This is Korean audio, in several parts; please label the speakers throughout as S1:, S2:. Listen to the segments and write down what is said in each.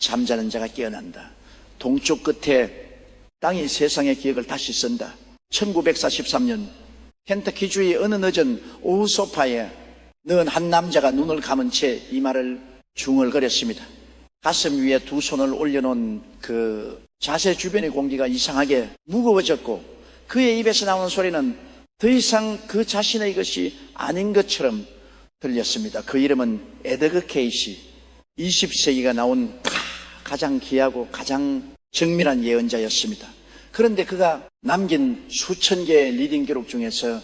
S1: 잠자는 자가 깨어난다. 동쪽 끝에 땅이 세상의 기억을 다시 쓴다. 1943년 켄터키주의 어느 늦은 오후 소파에 넣은 한 남자가 눈을 감은 채 이 말을 중얼거렸습니다. 가슴 위에 두 손을 올려놓은 그 자세 주변의 공기가 이상하게 무거워졌고 그의 입에서 나오는 소리는 더 이상 그 자신의 것이 아닌 것처럼 들렸습니다. 그 이름은 에드거 케이시. 20세기가 나온 가장 귀하고 가장 정밀한 예언자였습니다. 그런데 그가 남긴 수천 개의 리딩 기록 중에서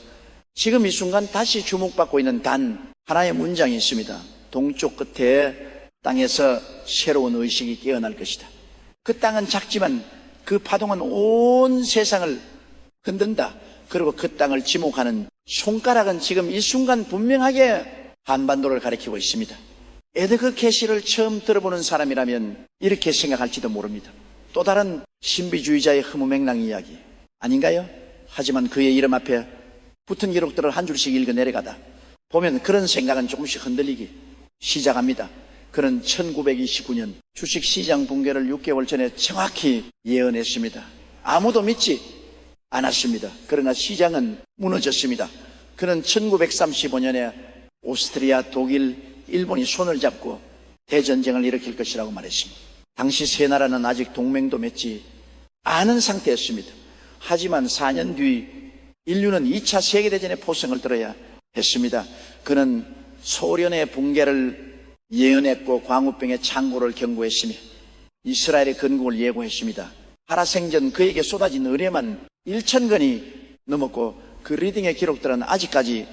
S1: 지금 이 순간 다시 주목받고 있는 단 하나의 문장이 있습니다. 동쪽 끝에 땅에서 새로운 의식이 깨어날 것이다. 그 땅은 작지만 그 파동은 온 세상을 흔든다. 그리고 그 땅을 지목하는 손가락은 지금 이 순간 분명하게 한반도를 가리키고 있습니다. 에드거 케이시를 처음 들어보는 사람이라면 이렇게 생각할지도 모릅니다. 또 다른 신비주의자의 허무맹랑 이야기 아닌가요? 하지만 그의 이름 앞에 붙은 기록들을 한 줄씩 읽어 내려가다 보면 그런 생각은 조금씩 흔들리기 시작합니다. 그는 1929년 주식시장 붕괴를 6개월 전에 정확히 예언했습니다. 아무도 믿지 않았습니다. 그러나 시장은 무너졌습니다. 그는 1935년에 오스트리아, 독일, 일본이 손을 잡고 대전쟁을 일으킬 것이라고 말했습니다. 당시 세 나라는 아직 동맹도 맺지 않은 상태였습니다. 하지만 4년 뒤 인류는 2차 세계대전의 포성을 들어야 했습니다. 그는 소련의 붕괴를 예언했고 광우병의 창고를 경고했으며 이스라엘의 건국을 예고했습니다. 살아생전 그에게 쏟아진 의뢰만 1,000건이 넘었고 그 리딩의 기록들은 아직까지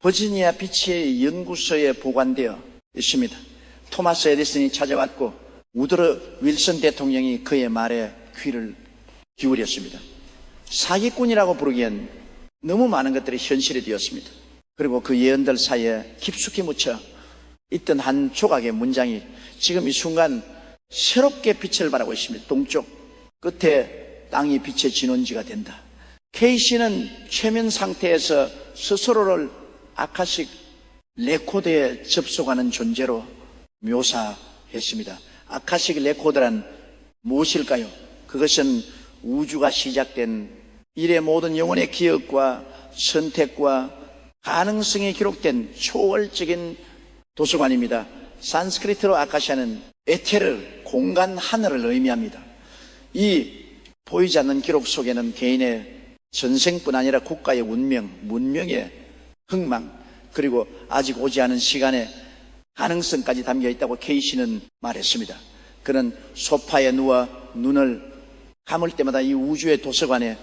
S1: 버지니아 비치의 연구소에 보관되어 있습니다. 토마스 에디슨이 찾아왔고 우드로 윌슨 대통령이 그의 말에 귀를 기울였습니다. 사기꾼이라고 부르기엔 너무 많은 것들이 현실이 되었습니다. 그리고 그 예언들 사이에 깊숙이 묻혀 있던 한 조각의 문장이 지금 이 순간 새롭게 빛을 발하고 있습니다. 동쪽 끝에 땅이 빛의 진원지가 된다. 케이시는 최면 상태에서 스스로를 아카식 레코드에 접속하는 존재로 묘사했습니다. 아카식 레코드란 무엇일까요? 그것은 우주가 시작된 일의 모든 영혼의 기억과 선택과 가능성이 기록된 초월적인 도서관입니다. 산스크리트로 아카시아는 에테르, 공간 하늘을 의미합니다. 이 보이지 않는 기록 속에는 개인의 전생뿐 아니라 국가의 운명, 문명의 흥망, 그리고 아직 오지 않은 시간의 가능성까지 담겨 있다고 케이시는 말했습니다. 그는 소파에 누워 눈을 감을 때마다 이 우주의 도서관에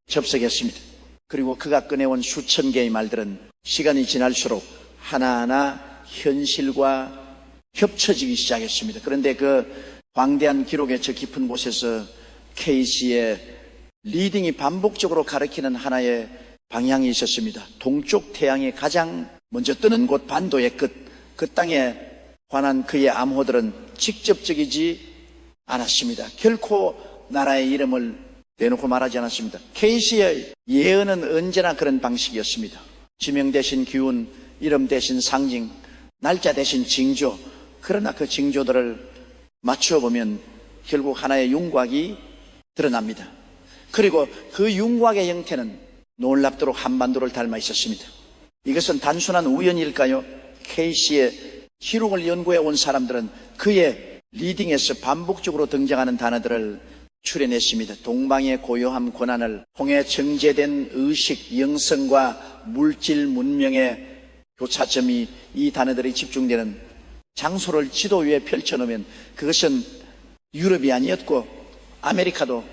S1: 접속했습니다. 그리고 그가 꺼내온 수천 개의 말들은 시간이 지날수록 하나하나 현실과 겹쳐지기 시작했습니다. 그런데 그 광대한 기록의 저 깊은 곳에서 케이시의 리딩이 반복적으로 가리키는 하나의 방향이 있었습니다. 동쪽 태양이 가장 먼저 뜨는 곳 반도의 끝, 그 땅에 관한 그의 암호들은 직접적이지 않았습니다. 결코 나라의 이름을 대놓고 말하지 않았습니다. 케이시의 예언은 언제나 그런 방식이었습니다. 지명 대신 기운, 이름 대신 상징, 날짜 대신 징조. 그러나 그 징조들을 맞추어 보면 결국 하나의 윤곽이 드러납니다. 그리고 그 윤곽의 형태는 놀랍도록 한반도를 닮아 있었습니다. 이것은 단순한 우연일까요? 케이시의 기록을 연구해 온 사람들은 그의 리딩에서 반복적으로 등장하는 단어들을 추려냈습니다. 동방의 고요함, 고난을 통해 정제된 의식, 영성과 물질, 문명의 교차점이 이 단어들이 집중되는 장소를 지도 위에 펼쳐놓으면 그것은 유럽이 아니었고 아메리카도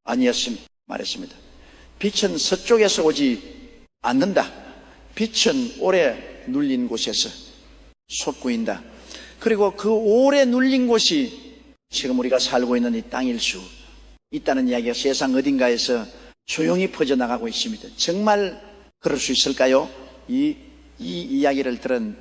S1: 아니었습니다. 말했습니다. 빛은 서쪽에서 오지 않는다. 빛은 오래 눌린 곳에서 솟구인다. 그리고 그 오래 눌린 곳이 지금 우리가 살고 있는 이 땅일 수 있다는 이야기가 세상 어딘가에서 조용히 퍼져나가고 있습니다. 정말 그럴 수 있을까요? 이 이야기를 들은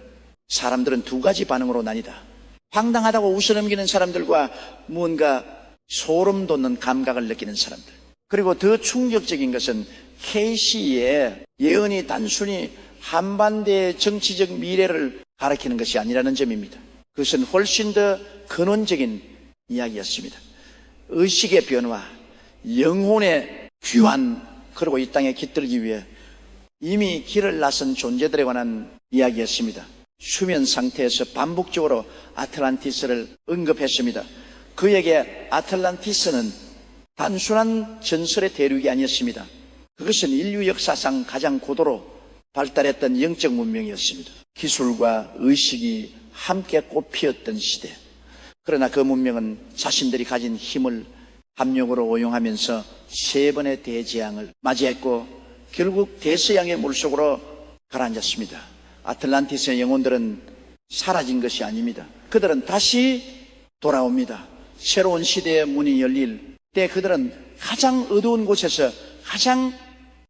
S1: 사람들은 두 가지 반응으로 나뉘다. 황당하다고 웃어넘기는 사람들과 무언가 소름 돋는 감각을 느끼는 사람들. 그리고 더 충격적인 것은 케이시의 예언이 단순히 한반도의 정치적 미래를 가리키는 것이 아니라는 점입니다. 그것은 훨씬 더 근원적인 이야기였습니다. 의식의 변화, 영혼의 귀환, 그리고 이 땅에 깃들기 위해 이미 길을 나선 존재들에 관한 이야기였습니다. 수면 상태에서 반복적으로 아틀란티스를 언급했습니다. 그에게 아틀란티스는 단순한 전설의 대륙이 아니었습니다. 그것은 인류 역사상 가장 고도로 발달했던 영적 문명이었습니다. 기술과 의식이 함께 꽃피었던 시대. 그러나 그 문명은 자신들이 가진 힘을 합력으로 오용하면서 3번의 대재앙을 맞이했고 결국 대서양의 물속으로 가라앉았습니다. 아틀란티스의 영혼들은 사라진 것이 아닙니다. 그들은 다시 돌아옵니다. 새로운 시대의 문이 열릴 때 그들은 가장 어두운 곳에서 가장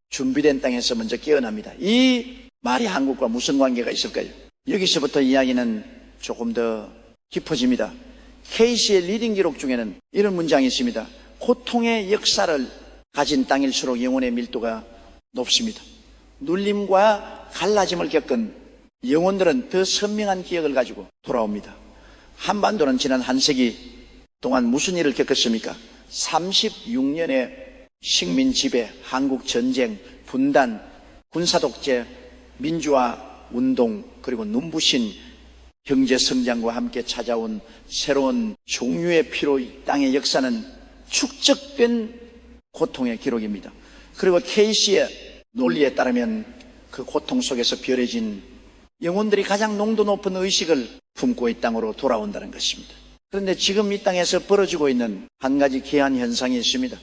S1: 준비된 땅에서 먼저 깨어납니다. 이 말이 한국과 무슨 관계가 있을까요? 여기서부터 이야기는 조금 더 깊어집니다. 케이시의 리딩 기록 중에는 이런 문장이 있습니다. 고통의 역사를 가진 땅일수록 영혼의 밀도가 높습니다. 눌림과 갈라짐을 겪은 영혼들은 더 선명한 기억을 가지고 돌아옵니다. 한반도는 지난 한 세기 동안 무슨 일을 겪었습니까? 36년의 식민 지배, 한국 전쟁, 분단, 군사 독재, 민주화 운동, 그리고 눈부신 경제 성장과 함께 찾아온 새로운 종류의 피로 이 땅의 역사는 축적된 고통의 기록입니다. 그리고 케이시의 논리에 따르면 그 고통 속에서 별해진 영혼들이 가장 농도 높은 의식을 품고 이 땅으로 돌아온다는 것입니다. 그런데 지금 이 땅에서 벌어지고 있는 한 가지 기이한 현상이 있습니다.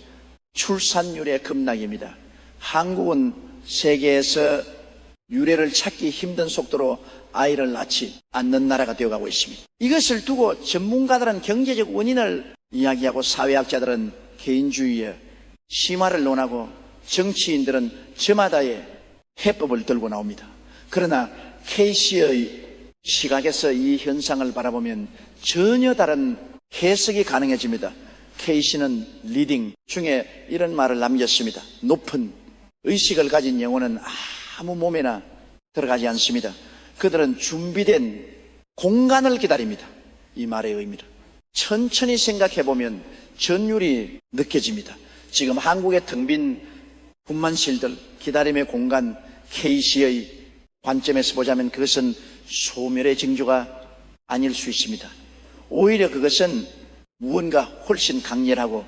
S1: 출산율의 급락입니다. 한국은 세계에서 유래를 찾기 힘든 속도로 아이를 낳지 않는 나라가 되어가고 있습니다. 이것을 두고 전문가들은 경제적 원인을 이야기하고 사회학자들은 개인주의의 심화를 논하고 정치인들은 저마다의 해법을 들고 나옵니다. 그러나 케이시의 시각에서 이 현상을 바라보면 전혀 다른 해석이 가능해집니다. 케이시는 리딩 중에 이런 말을 남겼습니다. 높은 의식을 가진 영혼은 아무 몸에나 들어가지 않습니다. 그들은 준비된 공간을 기다립니다. 이 말의 의미를 천천히 생각해보면 전율이 느껴집니다. 지금 한국의 텅 빈 분만실들, 기다림의 공간, 케이시의 관점에서 보자면 그것은 소멸의 징조가 아닐 수 있습니다. 오히려 그것은 무언가 훨씬 강렬하고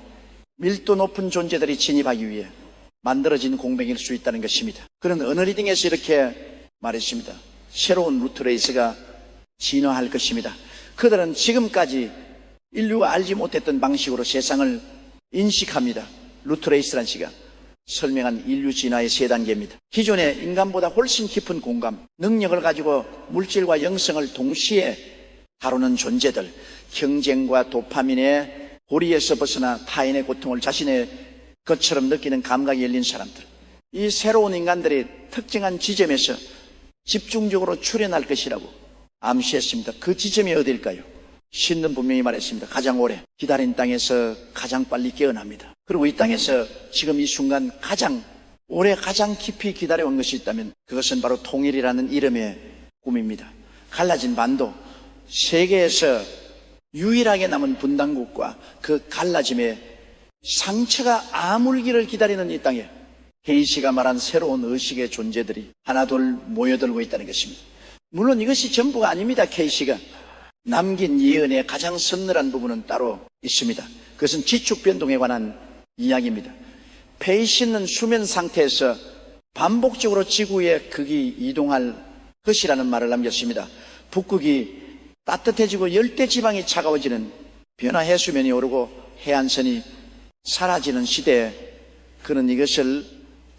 S1: 밀도 높은 존재들이 진입하기 위해 만들어진 공백일 수 있다는 것입니다. 그런 어너리딩에서 이렇게 말했습니다. 새로운 루트레이스가 진화할 것입니다. 그들은 지금까지 인류가 알지 못했던 방식으로 세상을 인식합니다. 루트레이스란 시가 설명한 인류 진화의 3단계입니다. 기존의 인간보다 훨씬 깊은 공감, 능력을 가지고 물질과 영성을 동시에 다루는 존재들, 경쟁과 도파민의 고리에서 벗어나 타인의 고통을 자신의 것처럼 느끼는 감각이 열린 사람들, 이 새로운 인간들이 특정한 지점에서 집중적으로 출현할 것이라고 암시했습니다. 그 지점이 어디일까요? 신은 분명히 말했습니다. 가장 오래 기다린 땅에서 가장 빨리 깨어납니다. 그리고 이 땅에서 지금 이 순간 가장 오래 가장 깊이 기다려온 것이 있다면 그것은 바로 통일이라는 이름의 꿈입니다. 갈라진 반도, 세계에서 유일하게 남은 분단국과 그 갈라짐의 상처가 아물기를 기다리는 이 땅에 케이시가 말한 새로운 의식의 존재들이 하나둘 모여들고 있다는 것입니다. 물론 이것이 전부가 아닙니다. 케이시가 남긴 예언의 가장 선늘한 부분은 따로 있습니다. 그것은 지축변동에 관한 이야기입니다. 페이시는 수면 상태에서 반복적으로 지구의 극이 이동할 것이라는 말을 남겼습니다. 북극이 따뜻해지고 열대지방이 차가워지는 변화 해수면이 오르고 해안선이 사라지는 시대에 그는 이것을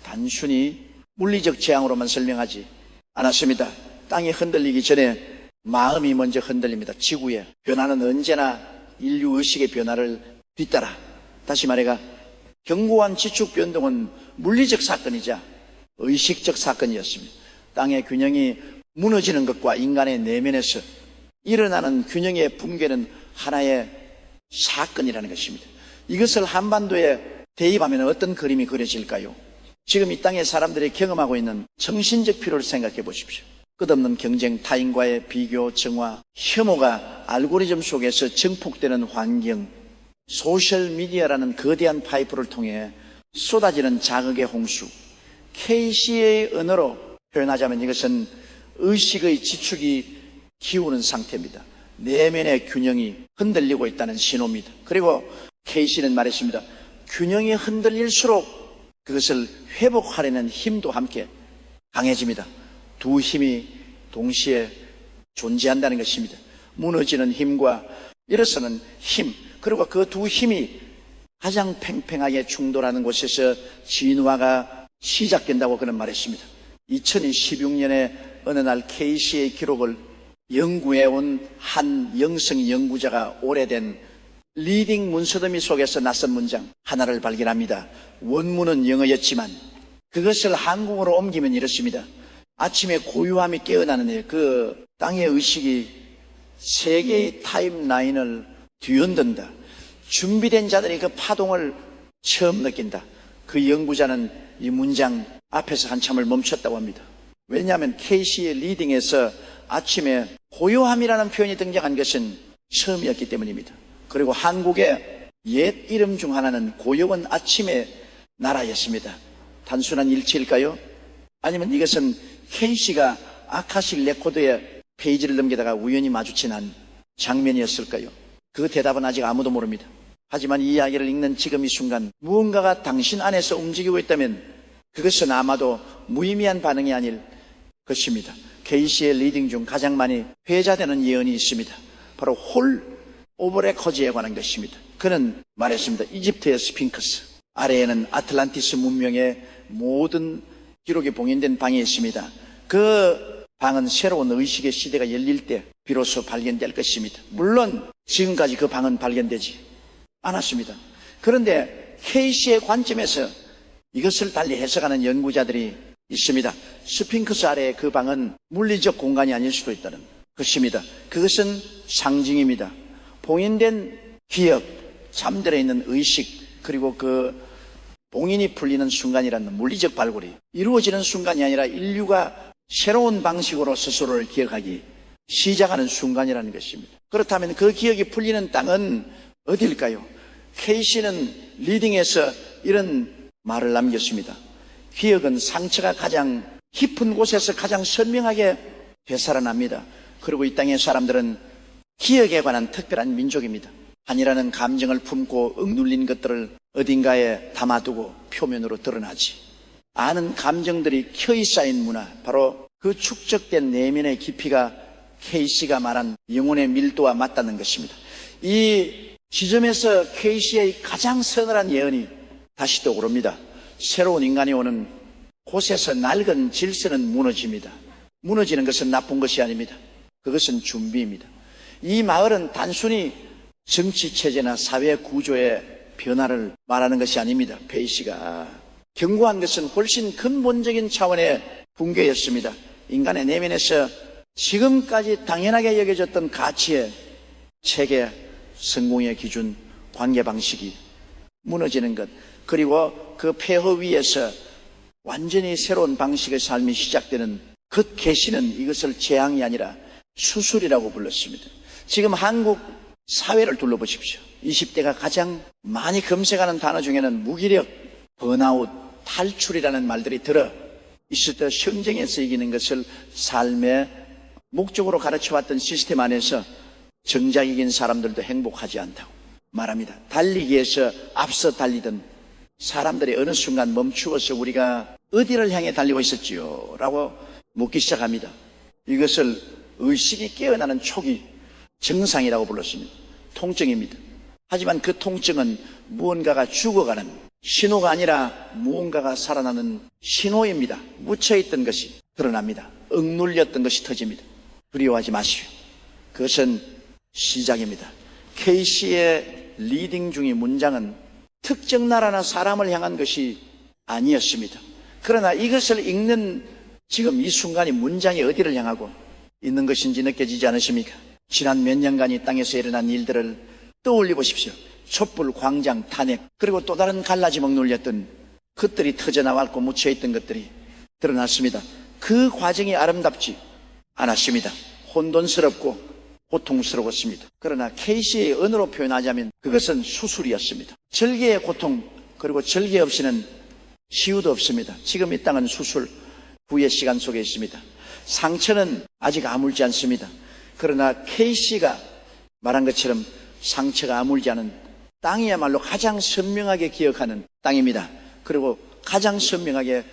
S1: 단순히 물리적 재앙으로만 설명하지 않았습니다. 땅이 흔들리기 전에 마음이 먼저 흔들립니다. 지구의 변화는 언제나 인류 의식의 변화를 뒤따라. 다시 말해가 견고한 지축 변동은 물리적 사건이자 의식적 사건이었습니다. 땅의 균형이 무너지는 것과 인간의 내면에서 일어나는 균형의 붕괴는 하나의 사건이라는 것입니다. 이것을 한반도에 대입하면 어떤 그림이 그려질까요? 지금 이 땅의 사람들이 경험하고 있는 정신적 피로를 생각해 보십시오. 끝없는 경쟁, 타인과의 비교, 정화, 혐오가 알고리즘 속에서 증폭되는 환경, 소셜미디어라는 거대한 파이프를 통해 쏟아지는 자극의 홍수, KC의 언어로 표현하자면 이것은 의식의 지축이 기우는 상태입니다. 내면의 균형이 흔들리고 있다는 신호입니다. 그리고 KC는 말했습니다. 균형이 흔들릴수록 그것을 회복하려는 힘도 함께 강해집니다. 두 힘이 동시에 존재한다는 것입니다. 무너지는 힘과 일어서는 힘, 그리고 그 두 힘이 가장 팽팽하게 충돌하는 곳에서 진화가 시작된다고 그는 말했습니다. 2016년에 어느 날 KC의 기록을 연구해온 한 영성 연구자가 오래된 리딩 문서더미 속에서 낯선 문장 하나를 발견합니다. 원문은 영어였지만 그것을 한국어로 옮기면 이렇습니다. 아침에 고요함이 깨어나는 그 땅의 의식이 세계의 타임라인을 뒤흔든다. 준비된 자들이 그 파동을 처음 느낀다. 그 연구자는 이 문장 앞에서 한참을 멈췄다고 합니다. 왜냐하면 KC의 리딩에서 아침에 고요함이라는 표현이 등장한 것은 처음이었기 때문입니다. 그리고 한국의 옛 이름 중 하나는 고요한 아침의 나라였습니다. 단순한 일치일까요? 아니면 이것은 KC가 아카식 레코드에 페이지를 넘기다가 우연히 마주친 한 장면이었을까요? 그 대답은 아직 아무도 모릅니다. 하지만 이 이야기를 읽는 지금 이 순간 무언가가 당신 안에서 움직이고 있다면 그것은 아마도 무의미한 반응이 아닐 것입니다. KC의 리딩 중 가장 많이 회자되는 예언이 있습니다. 바로 홀 오브레커즈에 관한 것입니다. 그는 말했습니다. 이집트의 스핑크스, 아래에는 아틀란티스 문명의 모든 기록이 봉인된 방이 있습니다. 그 방은 새로운 의식의 시대가 열릴 때 비로소 발견될 것입니다. 물론 지금까지 그 방은 발견되지 않았습니다. 그런데 KC의 관점에서 이것을 달리 해석하는 연구자들이 있습니다. 스핑크스 아래의 그 방은 물리적 공간이 아닐 수도 있다는 것입니다. 그것은 상징입니다. 봉인된 기억, 잠들어 있는 의식, 그리고 그 봉인이 풀리는 순간이라는 물리적 발굴이 이루어지는 순간이 아니라 인류가 새로운 방식으로 스스로를 기억하기 시작하는 순간이라는 것입니다. 그렇다면 그 기억이 풀리는 땅은 어디일까요? KC는 리딩에서 이런 말을 남겼습니다. 기억은 상처가 가장 깊은 곳에서 가장 선명하게 되살아납니다. 그리고 이 땅의 사람들은 기억에 관한 특별한 민족입니다. 한이라는 감정을 품고 억눌린 것들을 어딘가에 담아두고 표면으로 드러나지. 아는 감정들이 켜이 쌓인 문화, 바로 그 축적된 내면의 깊이가 KC가 말한 영혼의 밀도와 맞닿는 것입니다. 이 지점에서 KC의 가장 서늘한 예언이 다시 떠오릅니다. 새로운 인간이 오는 곳에서 낡은 질서는 무너집니다. 무너지는 것은 나쁜 것이 아닙니다. 그것은 준비입니다. 이 마을은 단순히 정치체제나 사회 구조의 변화를 말하는 것이 아닙니다. KC가 경고한 것은 훨씬 근본적인 차원의 붕괴였습니다. 인간의 내면에서 지금까지 당연하게 여겨졌던 가치의 체계, 성공의 기준, 관계 방식이 무너지는 것, 그리고 그 폐허 위에서 완전히 새로운 방식의 삶이 시작되는 그 계시는 이것을 재앙이 아니라 수술이라고 불렀습니다. 지금 한국 사회를 둘러보십시오. 20대가 가장 많이 검색하는 단어 중에는 무기력, 번아웃, 탈출이라는 말들이 들어 있을 때 현장에서 이기는 것을 삶의 목적으로 가르쳐왔던 시스템 안에서 정작 이긴 사람들도 행복하지 않다고 말합니다. 달리기에서 앞서 달리던 사람들이 어느 순간 멈추어서 우리가 어디를 향해 달리고 있었지요? 라고 묻기 시작합니다. 이것을 의식이 깨어나는 초기 증상이라고 불렀습니다. 통증입니다. 하지만 그 통증은 무언가가 죽어가는 신호가 아니라 무언가가 살아나는 신호입니다. 묻혀있던 것이 드러납니다. 억눌렸던 것이 터집니다. 두려워하지 마시오. 그것은 시작입니다. KC의 리딩 중의 문장은 특정 나라나 사람을 향한 것이 아니었습니다. 그러나 이것을 읽는 지금 이 순간이 문장이 어디를 향하고 있는 것인지 느껴지지 않으십니까? 지난 몇 년간 이 땅에서 일어난 일들을 떠올려 보십시오. 촛불, 광장, 탄핵, 그리고 또 다른 갈라지먹 눌렸던 것들이 터져나왔고 묻혀있던 것들이 드러났습니다. 그 과정이 아름답지 않았습니다. 혼돈스럽고 고통스러웠습니다. 그러나 케이시의 언어로 표현하자면 그것은 수술이었습니다. 절개의 고통, 그리고 절개 없이는 치유도 없습니다. 지금 이 땅은 수술 후의 시간 속에 있습니다. 상처는 아직 아물지 않습니다. 그러나 케이시가 말한 것처럼 상처가 아물지 않은 땅이야말로 가장 선명하게 기억하는 땅입니다. 그리고 가장 선명하게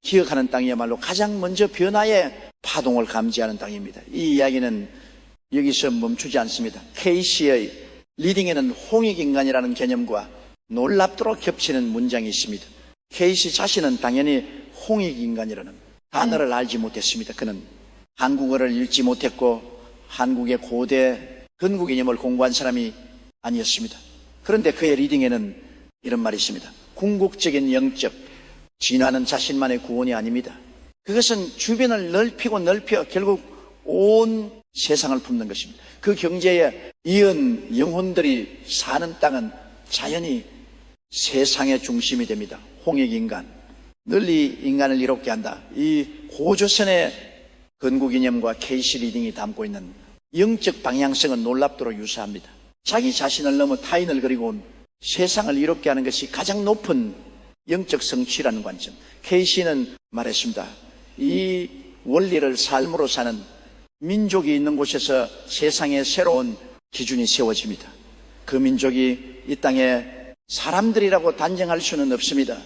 S1: 기억하는 땅이야말로 가장 먼저 변화의 파동을 감지하는 땅입니다. 이 이야기는 여기서 멈추지 않습니다. 케이시의 리딩에는 홍익인간이라는 개념과 놀랍도록 겹치는 문장이 있습니다. 케이시 자신은 당연히 홍익인간이라는 단어를 알지 못했습니다. 그는 한국어를 읽지 못했고 한국의 고대 건국 이념을 공부한 사람이 아니었습니다. 그런데 그의 리딩에는 이런 말이 있습니다. 궁극적인 영적 진화는 자신만의 구원이 아닙니다. 그것은 주변을 넓히고 넓혀 결국 온 세상을 품는 것입니다. 그 경제에 이은 영혼들이 사는 땅은 자연히 세상의 중심이 됩니다. 홍익인간, 널리 인간을 이롭게 한다. 이 고조선의 건국 이념과 케이시 리딩이 담고 있는 영적 방향성은 놀랍도록 유사합니다. 자기 자신을 넘어 타인을 그리고 온 세상을 이롭게 하는 것이 가장 높은 영적 성취라는 관점. 케이시는 말했습니다. 이 원리를 삶으로 사는 민족이 있는 곳에서 세상에 새로운 기준이 세워집니다. 그 민족이 이 땅에 사람들이라고 단정할 수는 없습니다.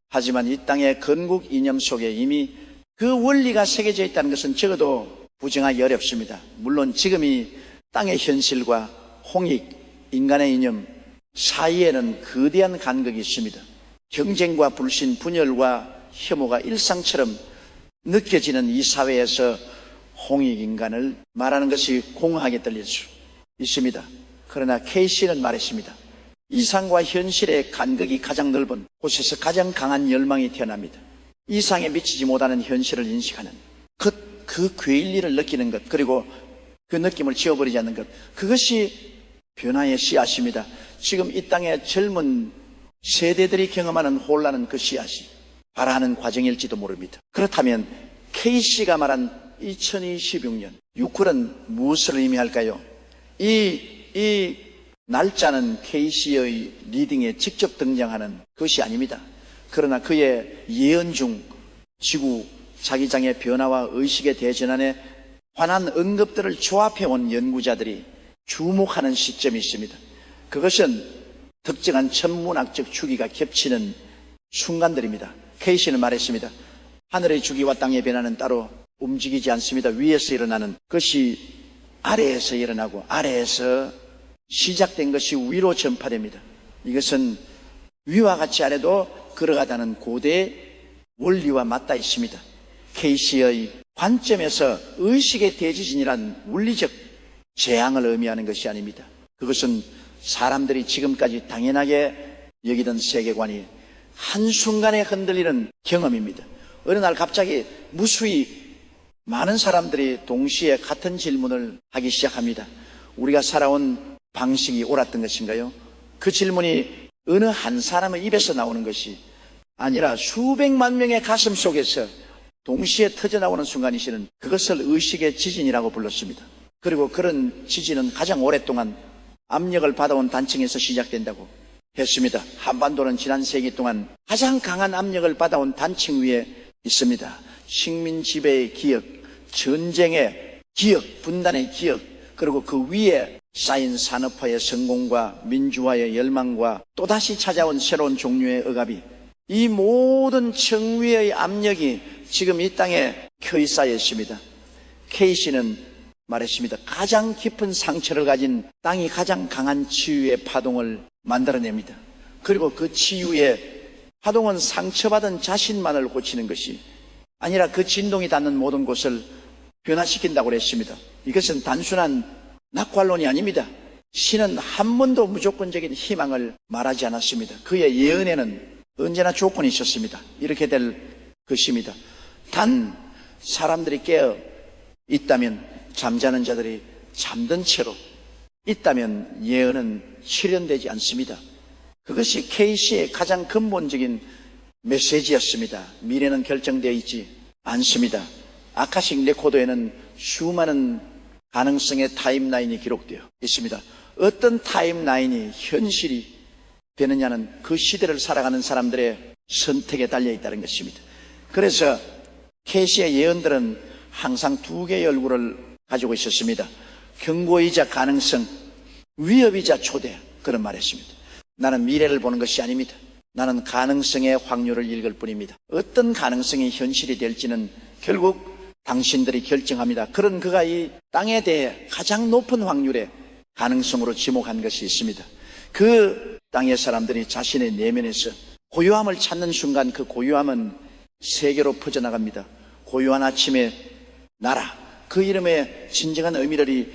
S1: 하지만 이 땅의 건국 이념 속에 이미 그 원리가 새겨져 있다는 것은 적어도 부정하기 어렵습니다. 물론 지금이 땅의 현실과 홍익, 인간의 이념 사이에는 거대한 간극이 있습니다. 경쟁과 불신, 분열과 혐오가 일상처럼 느껴지는 이 사회에서 홍익인간을 말하는 것이 공허하게 들릴 수 있습니다. 그러나 케이시는 말했습니다. 이상과 현실의 간극이 가장 넓은 곳에서 가장 강한 열망이 태어납니다. 이상에 미치지 못하는 현실을 인식하는 그 괴일리를 느끼는 것, 그리고 그 느낌을 지워버리지 않는 것, 그것이 변화의 씨앗입니다. 지금 이 땅의 젊은 세대들이 경험하는 혼란은 그 씨앗이 발화하는 과정일지도 모릅니다. 그렇다면 K씨가 말한 2026년 6월은 무엇을 의미할까요? 이 날짜는 K씨의 리딩에 직접 등장하는 것이 아닙니다. 그러나 그의 예언 중 지구 자기장의 변화와 의식의 대전환에 관한 언급들을 조합해온 연구자들이 주목하는 시점이 있습니다. 그것은 특정한 천문학적 주기가 겹치는 순간들입니다. K씨는 말했습니다. 하늘의 주기와 땅의 변화는 따로 움직이지 않습니다. 위에서 일어나는 것이 아래에서 일어나고 아래에서 시작된 것이 위로 전파됩니다. 이것은 위와 같이 아래도 걸어가다는 고대 원리와 맞닿아 있습니다. K씨의 관점에서 의식의 대지진이란 물리적 재앙을 의미하는 것이 아닙니다. 그것은 사람들이 지금까지 당연하게 여기던 세계관이 한순간에 흔들리는 경험입니다. 어느 날 갑자기 무수히 많은 사람들이 동시에 같은 질문을 하기 시작합니다. 우리가 살아온 방식이 옳았던 것인가요? 그 질문이 어느 한 사람의 입에서 나오는 것이 아니라 수백만 명의 가슴 속에서 동시에 터져나오는 순간이시는 그것을 의식의 지진이라고 불렀습니다. 그리고 그런 지진은 가장 오랫동안 압력을 받아온 단층에서 시작된다고 했습니다. 한반도는 지난 세기 동안 가장 강한 압력을 받아온 단층 위에 있습니다. 식민 지배의 기억, 전쟁의 기억, 분단의 기억, 그리고 그 위에 쌓인 산업화의 성공과 민주화의 열망과 또다시 찾아온 새로운 종류의 억압이, 이 모든 층위의 압력이 지금 이 땅에 켜이 쌓여 있습니다. K씨는 말했습니다. 가장 깊은 상처를 가진 땅이 가장 강한 치유의 파동을 만들어냅니다. 그리고 그 치유의 파동은 상처받은 자신만을 고치는 것이 아니라 그 진동이 닿는 모든 곳을 변화시킨다고 했습니다. 이것은 단순한 낙관론이 아닙니다. 신은 한 번도 무조건적인 희망을 말하지 않았습니다. 그의 예언에는 언제나 조건이 있었습니다. 이렇게 될 것입니다. 단 사람들이 깨어 있다면, 잠자는 자들이 잠든 채로 있다면 예언은 실현되지 않습니다. 그것이 K씨의 가장 근본적인 메시지였습니다. 미래는 결정되어 있지 않습니다. 아카식 레코드에는 수많은 가능성의 타임라인이 기록되어 있습니다. 어떤 타임라인이 현실이 되느냐는 그 시대를 살아가는 사람들의 선택에 달려있다는 것입니다. 그래서 계시의 예언들은 항상 두 개의 얼굴을 가지고 있었습니다. 경고이자 가능성, 위협이자 초대, 그런 말했습니다. 나는 미래를 보는 것이 아닙니다. 나는 가능성의 확률을 읽을 뿐입니다. 어떤 가능성이 현실이 될지는 결국 당신들이 결정합니다. 그런 그가 이 땅에 대해 가장 높은 확률의 가능성으로 지목한 것이 있습니다. 그 땅의 사람들이 자신의 내면에서 고요함을 찾는 순간 그 고요함은 세계로 퍼져나갑니다. 고요한 아침의 나라, 그 이름의 진정한 의미를 이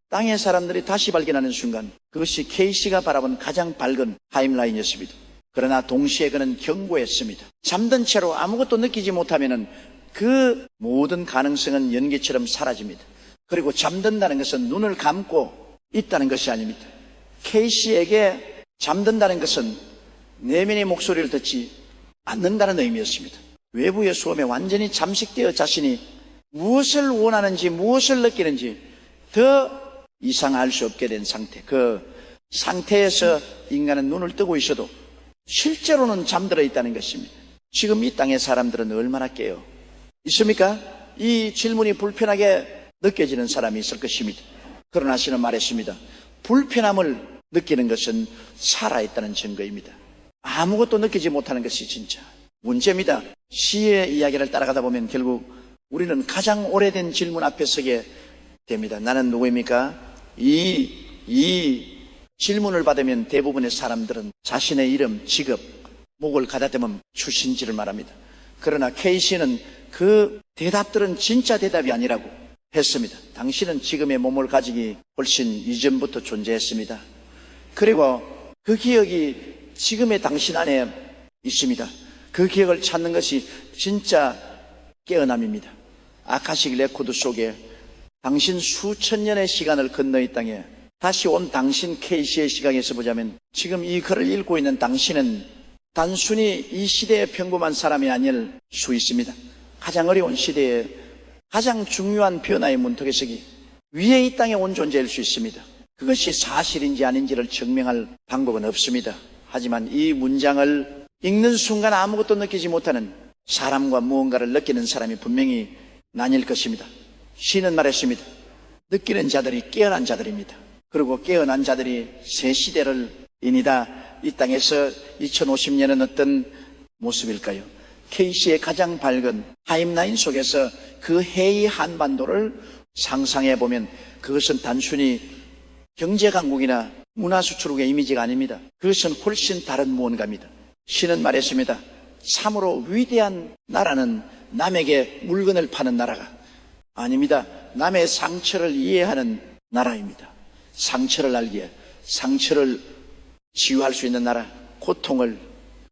S1: 땅의 사람들이 다시 발견하는 순간, 그것이 KC가 바라본 가장 밝은 타임라인이었습니다. 그러나 동시에 그는 경고했습니다. 잠든 채로 아무것도 느끼지 못하면 그 모든 가능성은 연기처럼 사라집니다. 그리고 잠든다는 것은 눈을 감고 있다는 것이 아닙니다. KC에게 잠든다는 것은 내면의 목소리를 듣지 않는다는 의미였습니다. 외부의 수험에 완전히 잠식되어 자신이 무엇을 원하는지, 무엇을 느끼는지 더 이상 알 수 없게 된 상태, 그 상태에서 인간은 눈을 뜨고 있어도 실제로는 잠들어 있다는 것입니다. 지금 이 땅의 사람들은 얼마나 깨어 있습니까? 이 질문이 불편하게 느껴지는 사람이 있을 것입니다. 그러나 저는 말했습니다. 불편함을 느끼는 것은 살아있다는 증거입니다. 아무것도 느끼지 못하는 것이 진짜 문제입니다. 시의 이야기를 따라가다 보면 결국 우리는 가장 오래된 질문 앞에 서게 됩니다. 나는 누구입니까? 이 질문을 받으면 대부분의 사람들은 자신의 이름, 직업, 목을 가다 대면 출신지를 말합니다. 그러나 K씨는 그 대답들은 진짜 대답이 아니라고 했습니다. 당신은 지금의 몸을 가지기 훨씬 이전부터 존재했습니다. 그리고 그 기억이 지금의 당신 안에 있습니다. 그 기억을 찾는 것이 진짜 깨어남입니다. 아카식 레코드 속에 당신 수천 년의 시간을 건너 이 땅에 다시 온 당신 K씨의 시각에서 보자면 지금 이 글을 읽고 있는 당신은 단순히 이 시대의 평범한 사람이 아닐 수 있습니다. 가장 어려운 시대에 가장 중요한 변화의 문턱에 서기 위에 이 땅에 온 존재일 수 있습니다. 그것이 사실인지 아닌지를 증명할 방법은 없습니다. 하지만 이 문장을 읽는 순간 아무것도 느끼지 못하는 사람과 무언가를 느끼는 사람이 분명히 나뉠 것입니다. 시는 말했습니다. 느끼는 자들이 깨어난 자들입니다. 그리고 깨어난 자들이 새 시대를 이니다. 이 땅에서 2050년은 어떤 모습일까요? K씨의 가장 밝은 타임라인 속에서 그 해의 한반도를 상상해 보면 그것은 단순히 경제강국이나 문화수출국의 이미지가 아닙니다. 그것은 훨씬 다른 무언가입니다. 시는 말했습니다. 참으로 위대한 나라는 남에게 물건을 파는 나라가 아닙니다. 남의 상처를 이해하는 나라입니다. 상처를 알기에 상처를 치유할 수 있는 나라, 고통을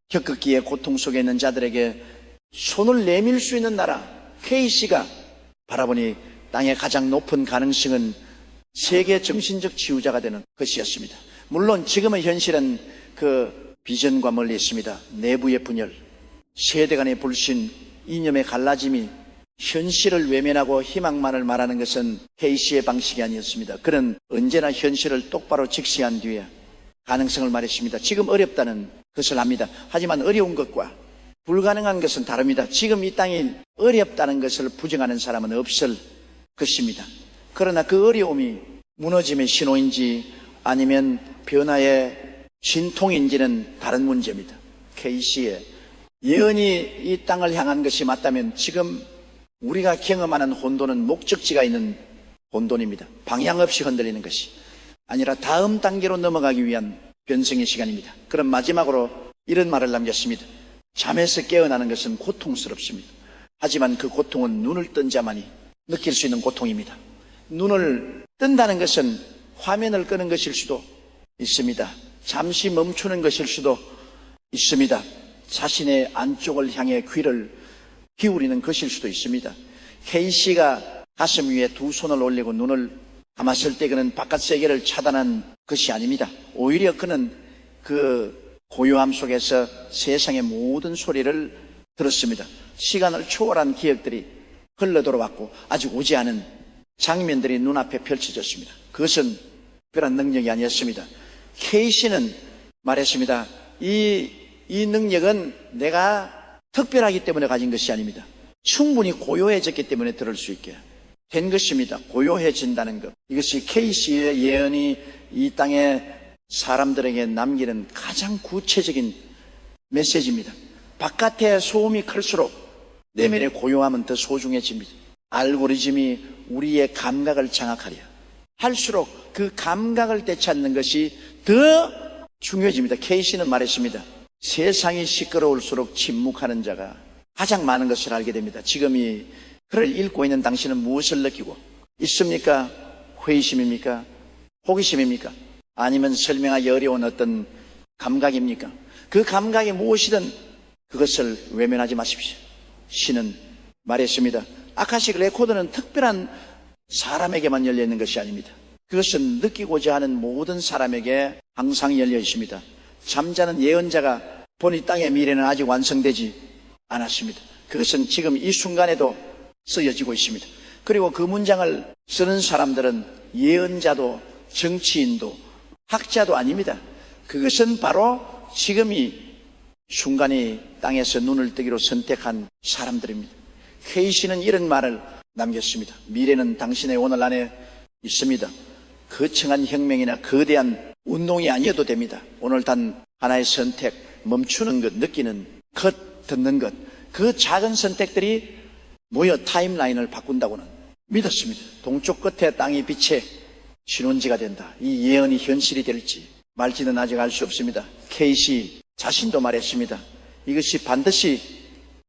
S1: 겪었기에 고통 속에 있는 자들에게 손을 내밀 수 있는 나라, K씨가 바라보니 땅의 가장 높은 가능성은 세계 정신적 치유자가 되는 것이었습니다. 물론 지금의 현실은 그 비전과 멀리 있습니다. 내부의 분열, 세대 간의 불신, 이념의 갈라짐이 현실을 외면하고 희망만을 말하는 것은 K씨의 방식이 아니었습니다. 그는 언제나 현실을 똑바로 직시한 뒤에 가능성을 말했습니다. 지금 어렵다는 것을 압니다. 하지만 어려운 것과 불가능한 것은 다릅니다. 지금 이 땅이 어렵다는 것을 부정하는 사람은 없을 것입니다. 그러나 그 어려움이 무너짐의 신호인지 아니면 변화의 진통인지는 다른 문제입니다. K씨의 예언이 이 땅을 향한 것이 맞다면 지금 우리가 경험하는 혼돈은 목적지가 있는 혼돈입니다. 방향 없이 흔들리는 것이 아니라 다음 단계로 넘어가기 위한 변성의 시간입니다. 그럼 마지막으로 이런 말을 남겼습니다. 잠에서 깨어나는 것은 고통스럽습니다. 하지만 그 고통은 눈을 뜬 자만이 느낄 수 있는 고통입니다. 눈을 뜬다는 것은 화면을 끄는 것일 수도 있습니다. 잠시 멈추는 것일 수도 있습니다. 자신의 안쪽을 향해 귀를 기울이는 것일 수도 있습니다. K씨가 가슴 위에 두 손을 올리고 눈을 감았을 때 그는 바깥 세계를 차단한 것이 아닙니다. 오히려 그는 그 고요함 속에서 세상의 모든 소리를 들었습니다. 시간을 초월한 기억들이 흘러 들어왔고 아직 오지 않은 장면들이 눈앞에 펼쳐졌습니다. 그것은 특별한 능력이 아니었습니다. K씨는 말했습니다. 이 능력은 내가 특별하기 때문에 가진 것이 아닙니다. 충분히 고요해졌기 때문에 들을 수 있게 된 것입니다. 고요해진다는 것. 이것이 K씨의 예언이 이 땅의 사람들에게 남기는 가장 구체적인 메시지입니다. 바깥의 소음이 클수록 내면의 고요함은 더 소중해집니다. 알고리즘이 우리의 감각을 장악하려 할수록 그 감각을 되찾는 것이 더 중요해집니다. K씨는 말했습니다. 세상이 시끄러울수록 침묵하는 자가 가장 많은 것을 알게 됩니다. 지금 이 글을 읽고 있는 당신은 무엇을 느끼고 있습니까? 회의심입니까? 호기심입니까? 아니면 설명하기 어려운 어떤 감각입니까? 그 감각이 무엇이든 그것을 외면하지 마십시오. 신은 말했습니다. 아카식 레코드는 특별한 사람에게만 열려 있는 것이 아닙니다. 그것은 느끼고자 하는 모든 사람에게 항상 열려 있습니다. 잠자는 예언자가 본 이 땅의 미래는 아직 완성되지 않았습니다. 그것은 지금 이 순간에도 쓰여지고 있습니다. 그리고 그 문장을 쓰는 사람들은 예언자도 정치인도 학자도 아닙니다. 그것은 바로 지금 이 순간이 땅에서 눈을 뜨기로 선택한 사람들입니다. K씨는 이런 말을 남겼습니다. 미래는 당신의 오늘 안에 있습니다. 거창한 혁명이나 거대한 운동이 아니어도 됩니다. 오늘 단 하나의 선택, 멈추는 것, 느끼는 것, 듣는 것, 그 작은 선택들이 모여 타임라인을 바꾼다고는 믿었습니다. 동쪽 끝에 땅이 빛의 신혼지가 된다. 이 예언이 현실이 될지 말지는 아직 알 수 없습니다. K씨 자신도 말했습니다. 이것이 반드시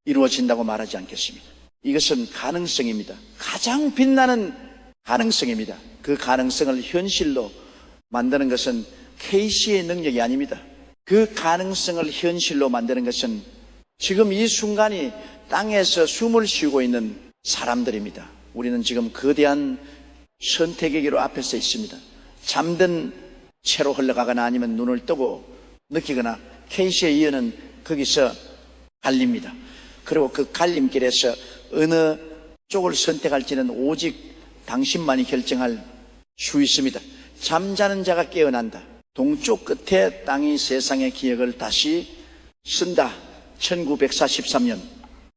S1: 이루어진다고 말하지 않겠습니다. 이것은 가능성입니다. 가장 빛나는 가능성입니다. 그 가능성을 현실로 만드는 것은 K씨의 능력이 아닙니다. 그 가능성을 현실로 만드는 것은 지금 이 순간이 땅에서 숨을 쉬고 있는 사람들입니다. 우리는 지금 거대한 선택의 기로 앞에 서 있습니다. 잠든 채로 흘러가거나 아니면 눈을 뜨고 느끼거나 K씨의 예언은 거기서 갈립니다. 그리고 그 갈림길에서 어느 쪽을 선택할지는 오직 당신만이 결정할 수 있습니다. 잠자는 자가 깨어난다. 동쪽 끝에 땅이 세상의 기억을 다시 쓴다. 1943년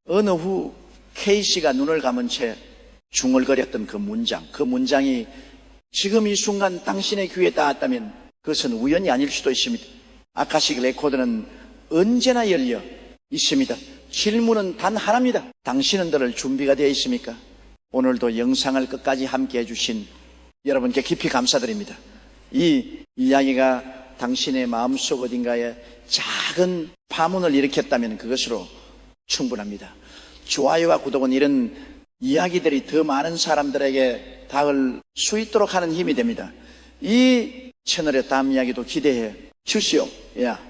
S1: 어느 후 K씨가 눈을 감은 채 중얼거렸던 그 문장이 지금 이 순간 당신의 귀에 닿았다면 그것은 우연이 아닐 수도 있습니다. 아카식 레코드는 언제나 열려 있습니다. 질문은 단 하나입니다. 당신은 늘 준비가 되어 있습니까? 오늘도 영상을 끝까지 함께 해주신 여러분께 깊이 감사드립니다. 이 이야기가 당신의 마음속 어딘가에 작은 파문을 일으켰다면 그것으로 충분합니다. 좋아요와 구독은 이런 이야기들이 더 많은 사람들에게 닿을 수 있도록 하는 힘이 됩니다. 이 채널의 다음 이야기도 기대해 주시오. 야.